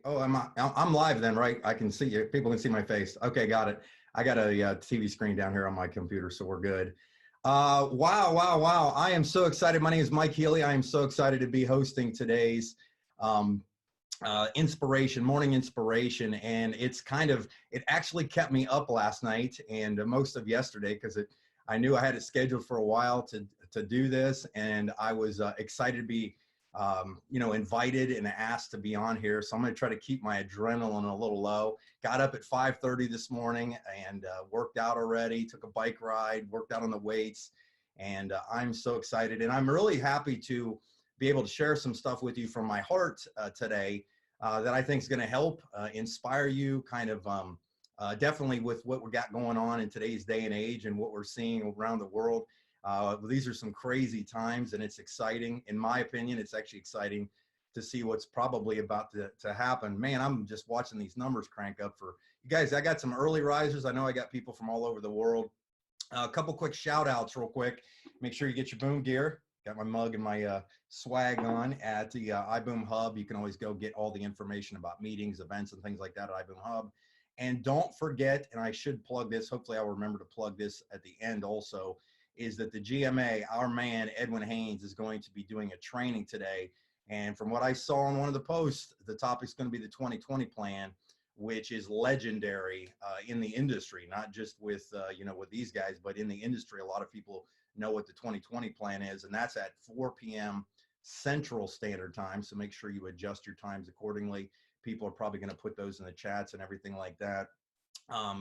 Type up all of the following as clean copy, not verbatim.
Oh, I'm live then, right? I can see you. People can see my face. Okay, got it. I got a TV screen down here on my computer, so we're good. Wow. I am so excited. My name is Mike Healy. I am so excited to be hosting today's um, morning inspiration. And it actually kept me up last night and most of yesterday because I knew I had it scheduled for a while to do this. And I was excited to be invited and asked to be on here. So I'm going to try to keep my adrenaline a little low. Got up at 5:30 this morning and worked out already, took a bike ride, worked out on the weights. And I'm so excited. And I'm really happy to be able to share some stuff with you from my heart today that I think is going to help inspire you definitely with what we got going on in today's day and age and what we're seeing around the world. These are some crazy times and it's exciting. In my opinion, it's actually exciting to see what's probably about to happen. Man, I'm just watching these numbers crank up for you guys. I got some early risers. I know I got people from all over the world. A couple quick shout outs real quick. Make sure you get your boom gear. Got my mug and my swag on at the iBoom Hub. You can always go get all the information about meetings, events, and things like that at iBoom Hub. And don't forget, and I should plug this, hopefully I'll remember to plug this at the end also, is that the GMA, our man, Edwin Haynes, is going to be doing a training today. And from what I saw on one of the posts, the topic's going to be the 2020 plan, which is legendary in the industry, not just with, with these guys, but in the industry. A lot of people know what the 2020 plan is, and that's at 4 p.m. Central Standard Time. So make sure you adjust your times accordingly. People are probably going to put those in the chats and everything like that.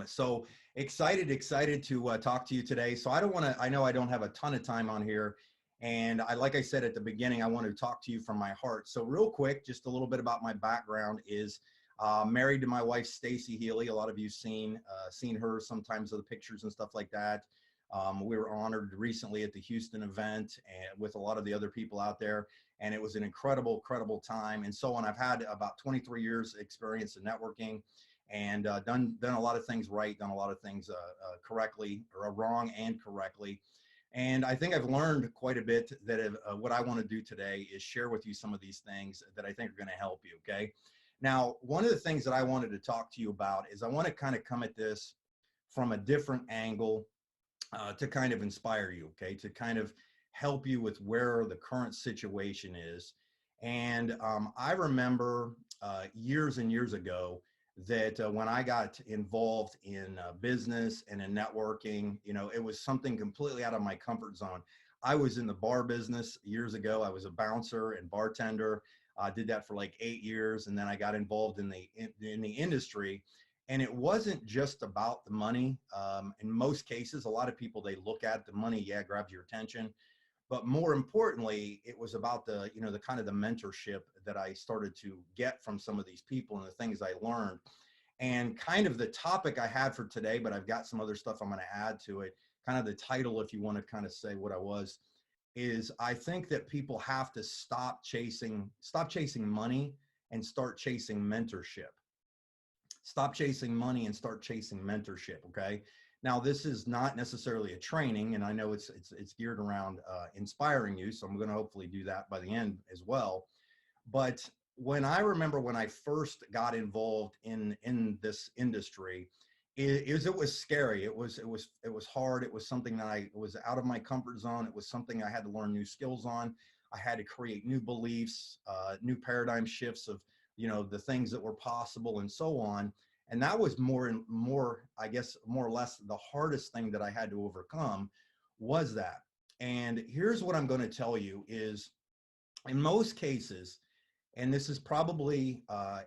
So excited to talk to you today. So I know I don't have a ton of time on here. And like I said at the beginning, I want to talk to you from my heart. So real quick, just a little bit about my background is married to my wife, Stacy Healy. A lot of you seen her sometimes of the pictures and stuff like that. We were honored recently at the Houston event and with a lot of the other people out there. And it was an incredible time and so on. I've had about 23 years experience in networking and done a lot of things right, done a lot of things correctly or wrong and correctly. And I think I've learned quite a bit that what I want to do today is share with you some of these things that I think are going to help you, okay? Now, one of the things that I wanted to talk to you about is I want to kind of come at this from a different angle to kind of inspire you, okay? To kind of help you with where the current situation is. And I remember years and years ago, that when I got involved in business and in networking, it was something completely out of my comfort zone. I was in the bar business years ago. I was a bouncer and bartender. I did that for like 8 years. And then I got involved in the industry. And it wasn't just about the money. In most cases, a lot of people, they look at the money, yeah, grabs your attention. But more importantly, it was about the kind of the mentorship that I started to get from some of these people and the things I learned. And kind of the topic I had for today, but I've got some other stuff I'm going to add to it. Kind of the title, if you want to kind of say what I was, is I think that people have to stop chasing money and start chasing mentorship. Stop chasing money and start chasing mentorship, okay? Now, this is not necessarily a training, and I know it's geared around inspiring you, so I'm going to hopefully do that by the end as well. But when I first got involved in this industry, it was scary. It was hard. It was something that was out of my comfort zone. It was something I had to learn new skills on. I had to create new beliefs, new paradigm shifts of the things that were possible and so on. And that was I guess, more or less the hardest thing that I had to overcome was that. And here's what I'm going to tell you is, in most cases, and this is probably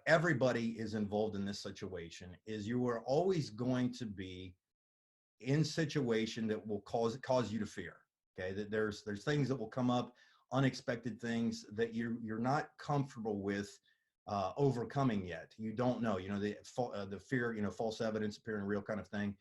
everybody is involved in this situation, is you are always going to be in situation that will cause you to fear. Okay, that there's things that will come up, unexpected things that you're not comfortable with overcoming yet. You don't know, the fear, false evidence appearing real kind of thing.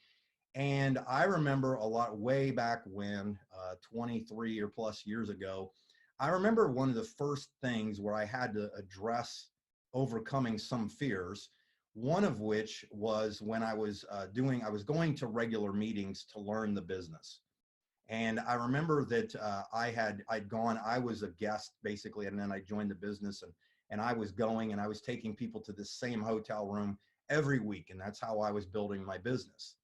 And I remember a lot way back when, 23 or plus years ago, I remember one of the first things where I had to address overcoming some fears, one of which was when I was going to regular meetings to learn the business. And I remember that I was a guest basically, and then I joined the business And I was going and I was taking people to the same hotel room every week. And that's how I was building my business.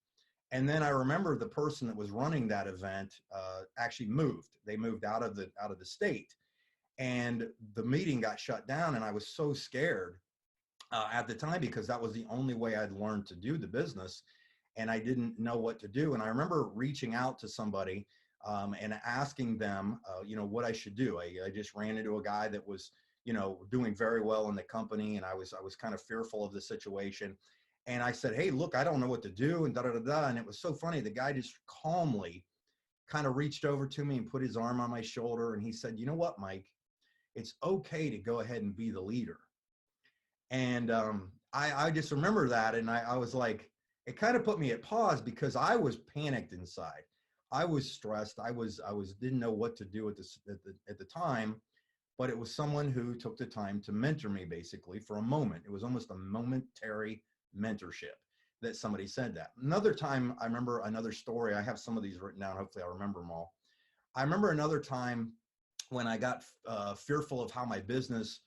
And then I remember the person that was running that event actually moved. They moved out of the state, and the meeting got shut down. And I was so scared at the time, because that was the only way I'd learned to do the business, and I didn't know what to do. And I remember reaching out to somebody and asking them, what I should do. I just ran into a guy that was, doing very well in the company, and I was kind of fearful of the situation. And I said, hey, look, I don't know what to do, and da da da da. And it was so funny. The guy just calmly kind of reached over to me and put his arm on my shoulder, and he said, you know what, Mike, it's okay to go ahead and be the leader. And I just remember that, and I was like, it kind of put me at pause, because I was panicked inside. I was stressed. I didn't know what to do at the time, but it was someone who took the time to mentor me, basically, for a moment. It was almost a momentary mentorship that somebody said that. Another time, I remember another story. I have some of these written down. Hopefully I'll remember them all. I remember another time when I got fearful of how my business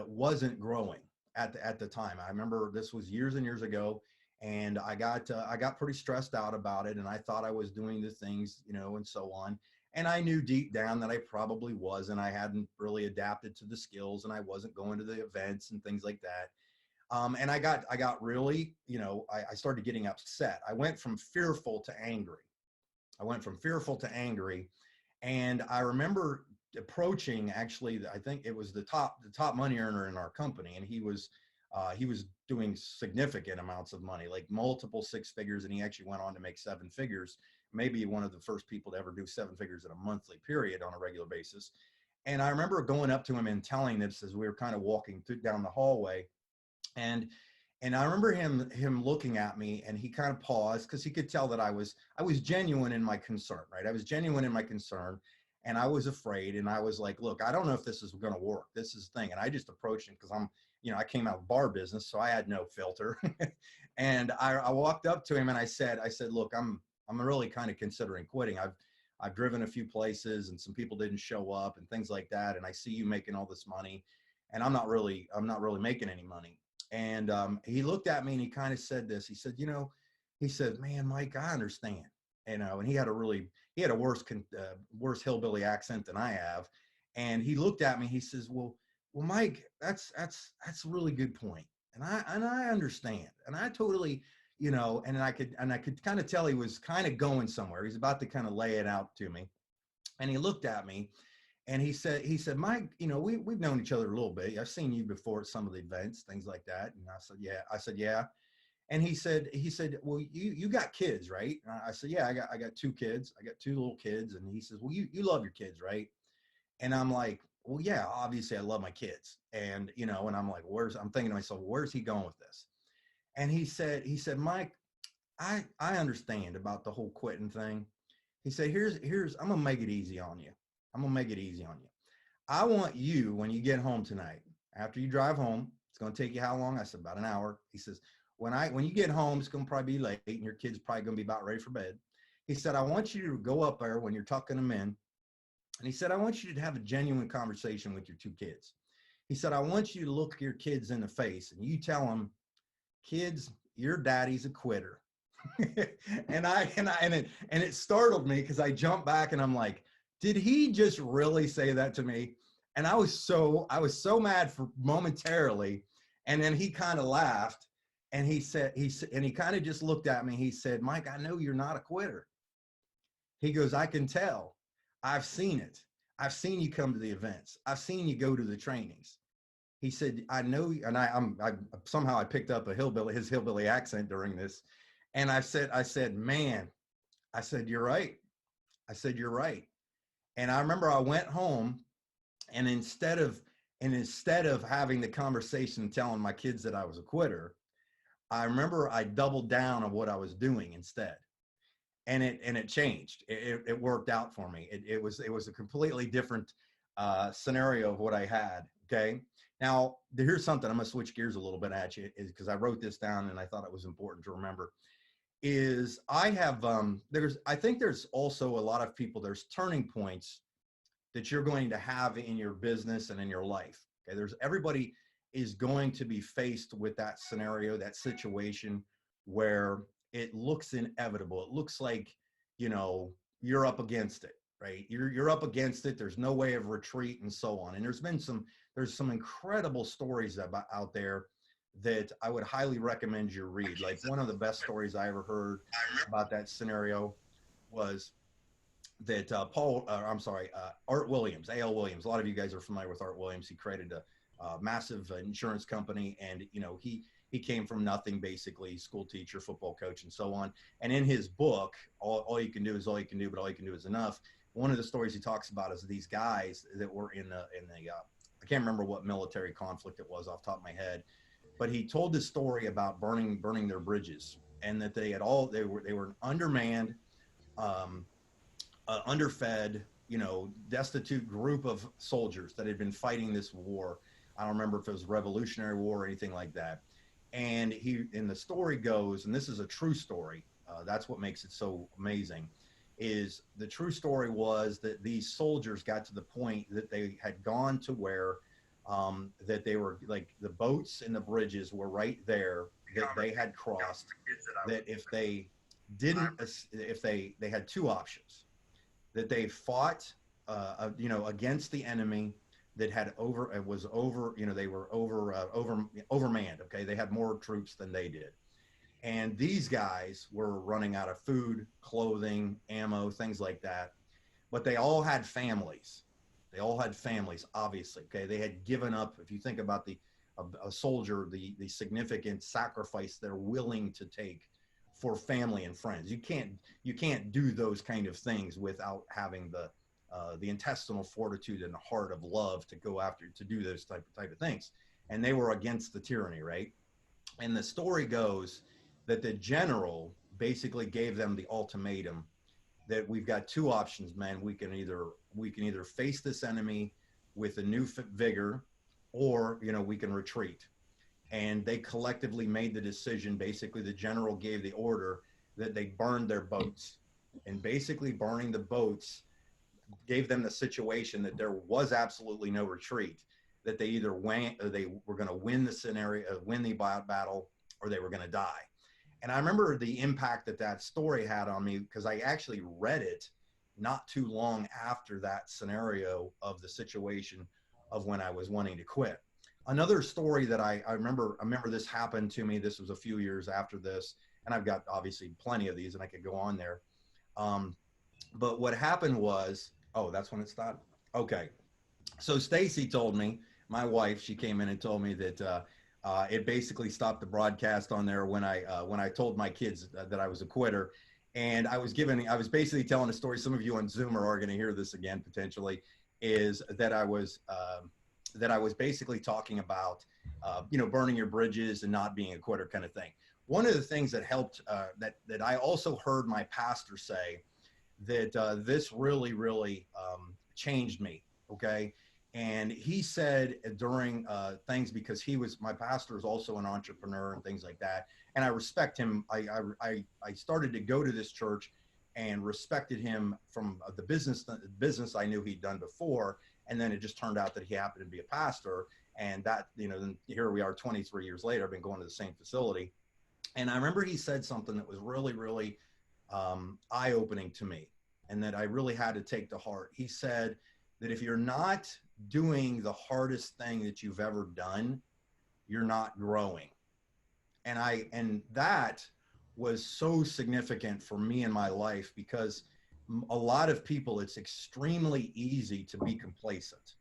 wasn't growing at the time. I remember this was years and years ago, and I got pretty stressed out about it, and I thought I was doing the things, and so on. And I knew deep down that I probably was, and I hadn't really adapted to the skills, and I wasn't going to the events and things like that. And I got really, I started getting upset. I went from fearful to angry. And I remember approaching, actually, I think it was the top money earner in our company, and he was doing significant amounts of money, like multiple six figures, and he actually went on to make seven figures. Maybe one of the first people to ever do seven figures in a monthly period on a regular basis. And I remember going up to him and telling this as we were kind of walking down the hallway, and I remember him looking at me, and he kind of paused, because he could tell that I was genuine in my concern, right? I was genuine in my concern, and I was afraid, and I was like, look, I don't know if this is going to work. This is the thing. And I just approached him, because I came out of bar business, so I had no filter. And I walked up to him, and I said, look, I'm really kind of considering quitting. I've driven a few places, and some people didn't show up and things like that. And I see you making all this money, and I'm not really making any money. And he looked at me, and he kind of said this. He said, he said, man, Mike, I understand. And he had a worse hillbilly accent than I have. And he looked at me. He says, well, Mike, that's a really good point. And I understand. And I totally, and I could kind of tell he was kind of going somewhere. He's about to kind of lay it out to me. And he looked at me, and he said, Mike, we've known each other a little bit. I've seen you before at some of the events, things like that. And I said, yeah. And he said, well, you got kids, right? And I said, yeah, I got two kids. I got two little kids. And he says, well, you love your kids, right? And I'm like, well, yeah, obviously I love my kids. And, and I'm like, I'm thinking to myself, where's he going with this? And he said, Mike, I understand about the whole quitting thing. He said, here's, I'm going to make it easy on you. I want you, when you get home tonight, after you drive home, it's going to take you how long? I said, about an hour. He says, when you get home, it's going to probably be late, and your kid's probably going to be about ready for bed. He said, I want you to go up there when you're tucking them in. And he said, I want you to have a genuine conversation with your two kids. He said, I want you to look your kids in the face, and you tell them, kids, your daddy's a quitter. and it startled me, because I jumped back, and I'm like, did he just really say that to me? And I was so mad for momentarily. And then he kind of laughed, and he kind of just looked at me. He said, Mike, I know you're not a quitter. He goes, I can tell. I've seen it. I've seen you come to the events. I've seen you go to the trainings. He said, I know, and I somehow I picked up his hillbilly accent during this. And I said, man, I said, you're right. You're right. And I remember I went home, and instead of having the conversation telling my kids that I was a quitter, I remember I doubled down on what I was doing instead. And it changed. It worked out for me. It was a completely different scenario of what I had. Okay. Now, here's something. I'm going to switch gears a little bit at you, is because I wrote this down, and I thought it was important to remember. Is I have I think there's also a lot of people, there's turning points that you're going to have in your business and in your life. Okay, everybody is going to be faced with that scenario, that situation where it looks inevitable. It looks like, you know, you're up against it, right? You're up against it. There's no way of retreat and so on. And there's some incredible stories about out there that I would highly recommend you read. Like one of the best stories I ever heard about that scenario was that Art Williams, A.L. Williams. A lot of you guys are familiar with Art Williams. He created a massive insurance company, and you know he came from nothing, basically, school teacher, football coach, and so on. And in his book, all you can do is all you can do, but all you can do is enough. One of the stories he talks about is these guys that were in the I can't remember what military conflict it was off the top of my head, but he told this story about burning their bridges, and that they were an undermanned, underfed, you know, destitute group of soldiers that had been fighting this war. I don't remember if it was Revolutionary War or anything like that. And the story goes, and this is a true story. That's what makes it so amazing. Is the true story was that these soldiers got to the point that they had gone to where that they were like the boats and the bridges were right there that they had crossed. That if they didn't, if they had two options, that they fought, you know, against the enemy that had they were overmanned. Okay, they had more troops than they did, and these guys were running out of food, clothing, ammo, things like that. But they all had families. They all had families, obviously. Okay, they had given up. If you think about a soldier, the significant sacrifice they're willing to take for family and friends. You can't do those kind of things without having the intestinal fortitude and the heart of love to go after, to do those type of things. And they were against the tyranny, right? And the story goes that the general basically gave them the ultimatum that we've got two options, man. We can either face this enemy with a new vigor, or, you know, we can retreat. And they collectively made the decision. Basically, the general gave the order that they burned their boats, and basically burning the boats gave them the situation that there was absolutely no retreat, that they either went, or they were going to win the scenario, win the battle, or they were going to die. And I remember the impact that story had on me, because I actually read it not too long after that scenario of the situation of when I was wanting to quit. Another story that I remember this happened to me. This was a few years after this, and I've got obviously plenty of these, and I could go on there. But what happened was, oh, that's when it started. Okay, so Stacy told me, my wife, she came in and told me that it basically stopped the broadcast on there when I told my kids that I was a quitter. And I was basically telling a story. Some of you on Zoom are going to hear this again potentially. Is that I was basically talking about you know, burning your bridges and not being a quitter kind of thing. One of the things that helped that I also heard my pastor say that this really changed me. Okay. And he said during things, because my pastor is also an entrepreneur and things like that. And I respect him. I started to go to this church and respected him from the business I knew he'd done before. And then it just turned out that he happened to be a pastor. And that, you know, then here we are 23 years later, I've been going to the same facility. And I remember he said something that was really eye-opening to me, and that I really had to take to heart. He said that if you're not doing the hardest thing that you've ever done, you're not growing. And that was so significant for me in my life, because a lot of people, it's extremely easy to be complacent.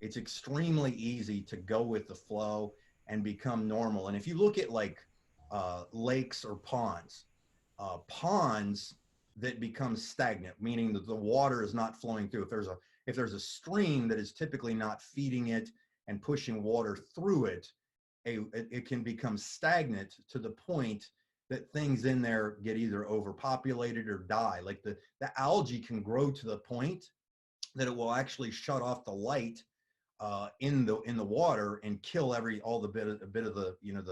It's extremely easy to go with the flow and become normal. And if you look at like lakes or ponds that become stagnant, meaning that the water is not flowing through. If there's a stream that is typically not feeding it and pushing water through it, it can become stagnant to the point that things in there get either overpopulated or die. Like the algae can grow to the point that it will actually shut off the light in the water and kill a bit of the, you know,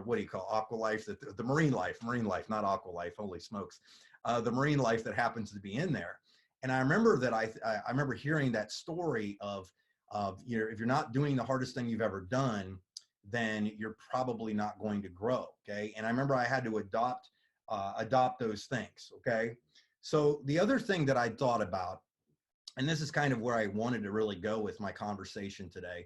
what do you call aqua life, the marine life, not aqua life, holy smokes, the marine life that happens to be in there. And I remember that I remember hearing that story of of, if you're not doing the hardest thing you've ever done, then you're probably not going to grow. Okay. And I remember I had to adopt those things. Okay. So the other thing that I thought about, and this is kind of where I wanted to really go with my conversation today,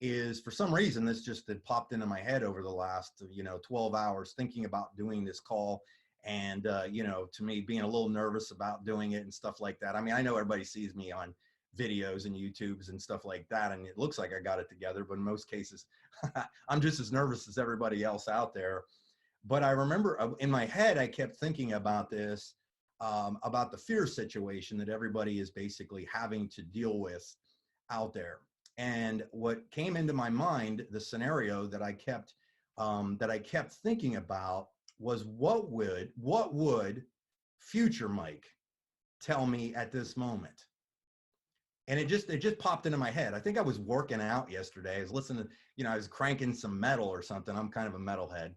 is for some reason, this just had popped into my head over the last, 12 hours thinking about doing this call. And, to me, being a little nervous about doing it and stuff like that. I mean, I know everybody sees me on videos and YouTubes and stuff like that, and it looks like I got it together, but in most cases, I'm just as nervous as everybody else out there. But I remember in my head, I kept thinking about this, about the fear situation that everybody is basically having to deal with out there. And what came into my mind, the scenario that I kept thinking about was what would future Mike tell me at this moment? And it just popped into my head. I think I was working out yesterday. I was listening to, I was cranking some metal or something. I'm kind of a metalhead,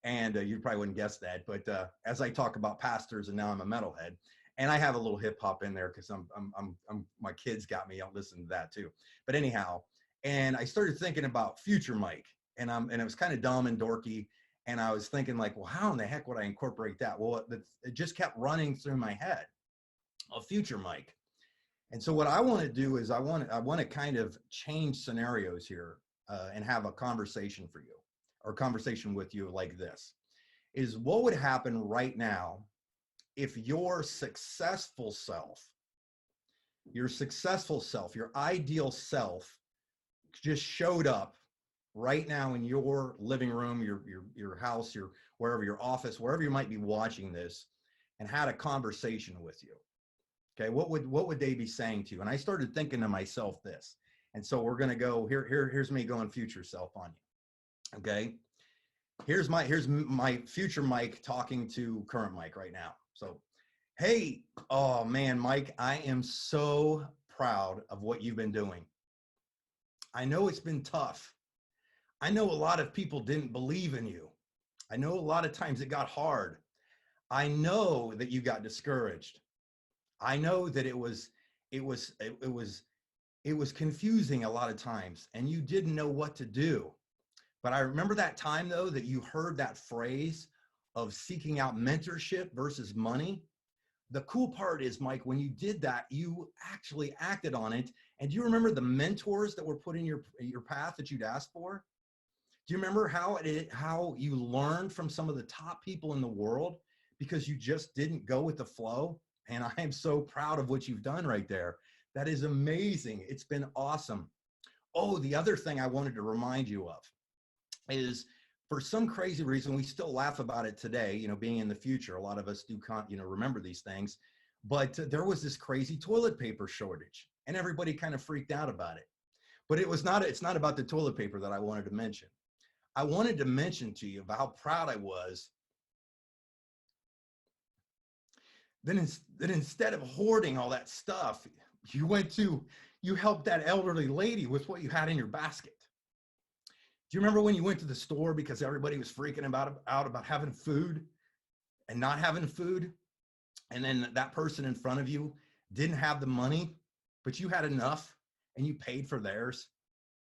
and you probably wouldn't guess that. But as I talk about pastors, and now I'm a metalhead, and I have a little hip hop in there because my kids got me. I'll listen to that too. But anyhow, and I started thinking about future Mike, and it was kind of dumb and dorky. And I was thinking like, well, how in the heck would I incorporate that? Well, it just kept running through my head, a future Mike. And so what I want to do is I want to kind of change scenarios here and have a conversation for you, or a conversation with you like this, is what would happen right now if your successful self, your ideal self just showed up right now in your living room, your house, wherever, your office, wherever you might be watching this, and had a conversation with you. Okay, what would they be saying to you? And I started thinking to myself this. And so we're going to go here's me going future self on you. Okay? Here's my future Mike talking to current Mike right now. So, hey, oh man, Mike, I am so proud of what you've been doing. I know it's been tough. I know a lot of people didn't believe in you. I know a lot of times it got hard. I know that you got discouraged. I know that it was confusing a lot of times, and you didn't know what to do. But I remember that time though, that you heard that phrase of seeking out mentorship versus money. The cool part is, Mike, when you did that, you actually acted on it. And do you remember the mentors that were put in your path that you'd asked for? Do you remember how you learned from some of the top people in the world because you just didn't go with the flow? And I am so proud of what you've done right there. That is amazing. It's been awesome. Oh, the other thing I wanted to remind you of is, for some crazy reason, we still laugh about it today, being in the future. A lot of us do, remember these things. But there was this crazy toilet paper shortage, and everybody kind of freaked out about it. But it's not about the toilet paper that I wanted to mention. I wanted to mention to you about how proud I was that instead of hoarding all that stuff, you helped that elderly lady with what you had in your basket. Do you remember when you went to the store because everybody was freaking out about having food and not having food? And then that person in front of you didn't have the money, but you had enough and you paid for theirs.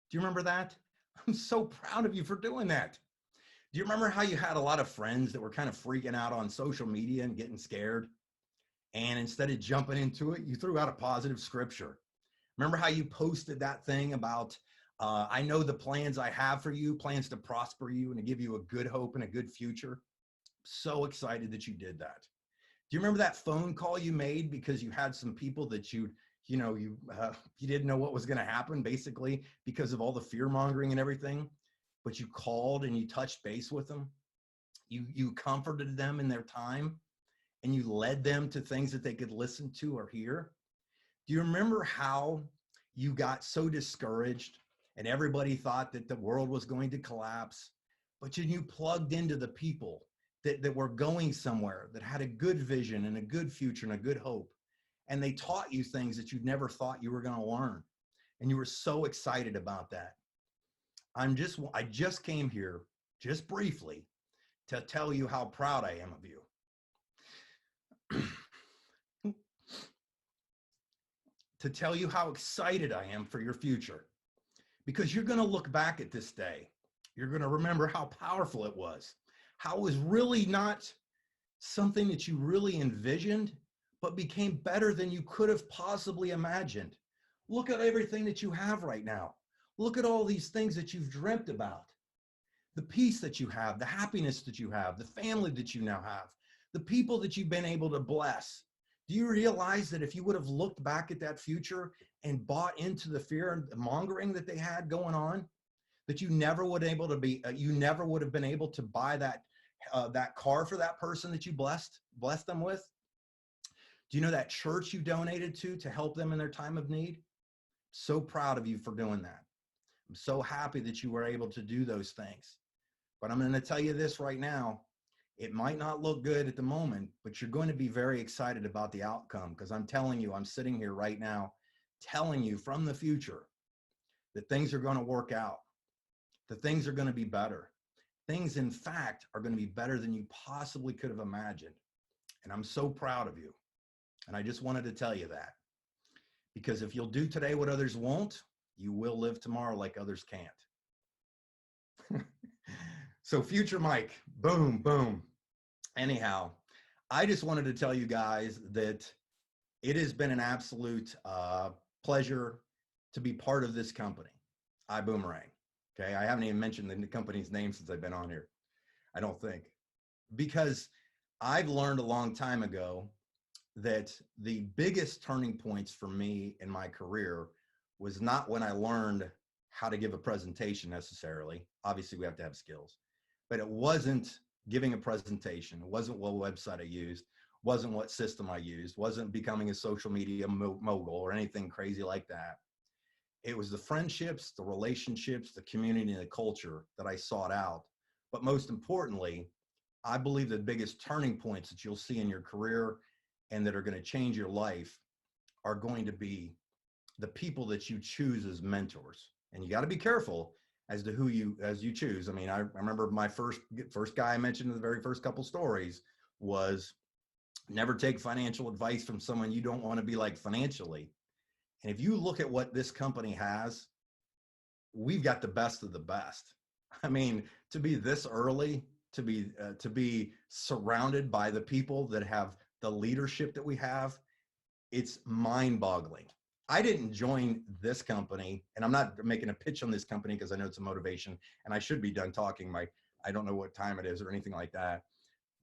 Do you remember that? I'm so proud of you for doing that. Do you remember how you had a lot of friends that were kind of freaking out on social media and getting scared? And instead of jumping into it, you threw out a positive scripture. Remember how you posted that thing about, I know the plans I have for you, plans to prosper you and to give you a good hope and a good future. So excited that you did that. Do you remember that phone call you made because you had some people that you didn't know what was going to happen, basically because of all the fear mongering and everything, but you called and you touched base with them. You comforted them in their time, and you led them to things that they could listen to or hear. Do you remember how you got so discouraged and everybody thought that the world was going to collapse, but you plugged into the people that were going somewhere, that had a good vision and a good future and a good hope, and they taught you things that you'd never thought you were going to learn, and you were so excited about that? I just came here just briefly to tell you how proud I am of you. To tell you how excited I am for your future. because you're going to look back at this day. You're going to remember how powerful it was, how it was really not something that you really envisioned, but became better than you could have possibly imagined. Look at everything that you have right now. Look at all these things that you've dreamt about, the peace that you have, the happiness that you have, the family that you now have, the people that you've been able to bless. Do you realize that if you would have looked back at that future and bought into the fear and the mongering that they had going on, that you never would able to be, you never would have been able to buy that car for that person that you blessed them with? Do you know that church you donated to help them in their time of need? So proud of you for doing that. I'm so happy that you were able to do those things. But I'm going to tell you this right now. It might not look good at the moment, but you're going to be very excited about the outcome, because I'm telling you, I'm sitting here right now telling you from the future that things are going to work out, that things are going to be better. Things, in fact, are going to be better than you possibly could have imagined. And I'm so proud of you. And I just wanted to tell you that, because if you'll do today what others won't, you will live tomorrow like others can't. So future Mike, boom, boom. Anyhow, I just wanted to tell you guys that it has been an absolute pleasure to be part of this company, iBuumerang. Okay, I haven't even mentioned the company's name since I've been on here, I don't think, because I've learned a long time ago that the biggest turning points for me in my career was not when I learned how to give a presentation necessarily. Obviously, we have to have skills, but it wasn't giving a presentation. It wasn't what website I used, wasn't what system I used, wasn't becoming a social media mogul or anything crazy like that. It was the friendships, the relationships, the community, and the culture that I sought out. But most importantly, I believe the biggest turning points that you'll see in your career and that are going to change your life are going to be the people that you choose as mentors. And you got to be careful as to who you choose. I mean, I remember my first guy I mentioned in the very first couple stories was never take financial advice from someone you don't want to be like financially. And if you look at what this company has, we've got the best of the best. I mean, to be this early, to be surrounded by the people that have the leadership that we have, it's mind-boggling. I didn't join this company, and I'm not making a pitch on this company because I know it's a motivation, and I should be done talking. I don't know what time it is or anything like that,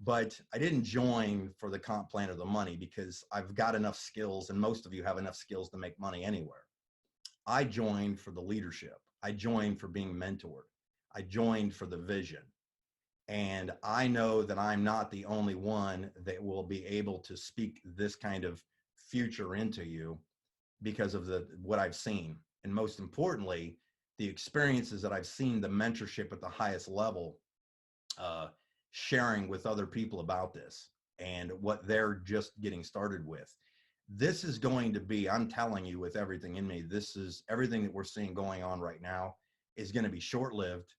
but I didn't join for the comp plan or the money, because I've got enough skills, and most of you have enough skills to make money anywhere. I joined for the leadership. I joined for being mentored. I joined for the vision. And I know that I'm not the only one that will be able to speak this kind of future into you because of what I've seen. And most importantly, the experiences that I've seen, the mentorship at the highest level, sharing with other people about this and what they're just getting started with. This is going to be, I'm telling you with everything in me, this is everything that we're seeing going on right now is going to be short-lived.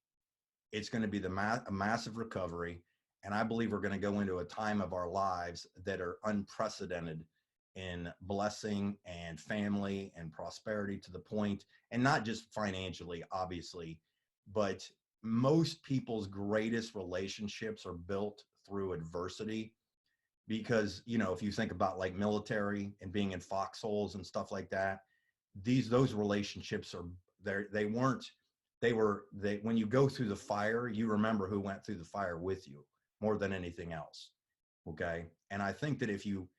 It's going to be a massive recovery. And I believe we're going to go into a time of our lives that are unprecedented in blessing and family and prosperity, to the point, and not just financially, obviously, but most people's greatest relationships are built through adversity. Because, you know, if you think about like military and being in foxholes and stuff like that, those relationships are there. When you go through the fire, you remember who went through the fire with you more than anything else. Okay. And I think that if you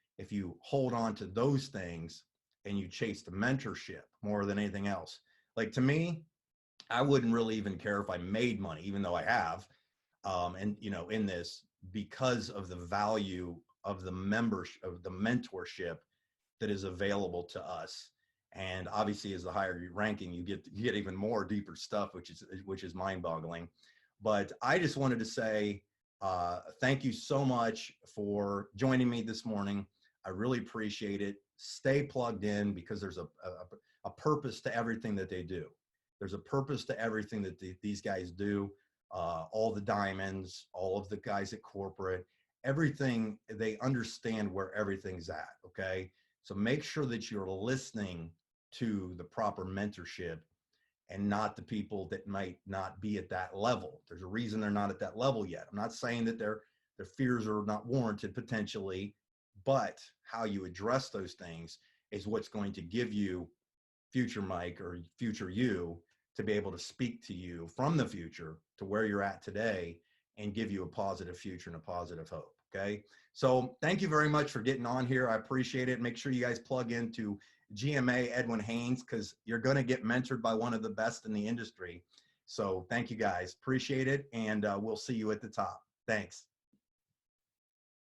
hold on to those things and you chase the mentorship more than anything else, like to me, I wouldn't really even care if I made money, even though I have, and you know, in this, because of the value of the mentorship that is available to us. And obviously, as the higher your ranking, you get even more deeper stuff, which is mind-boggling. But I just wanted to say thank you so much for joining me this morning. I really appreciate it. Stay plugged in, because there's a purpose to everything that they do. There's a purpose to everything that these guys do. All the diamonds, all of the guys at corporate, everything, they understand where everything's at. Okay. So make sure that you're listening to the proper mentorship and not the people that might not be at that level. There's a reason they're not at that level yet. I'm not saying that their fears are not warranted potentially, but how you address those things is what's going to give you future Mike or future you to be able to speak to you from the future to where you're at today and give you a positive future and a positive hope. Okay. So thank you very much for getting on here. I appreciate it. Make sure you guys plug into GMA Edwin Haynes, because you're going to get mentored by one of the best in the industry. So thank you guys. Appreciate it. And we'll see you at the top. Thanks.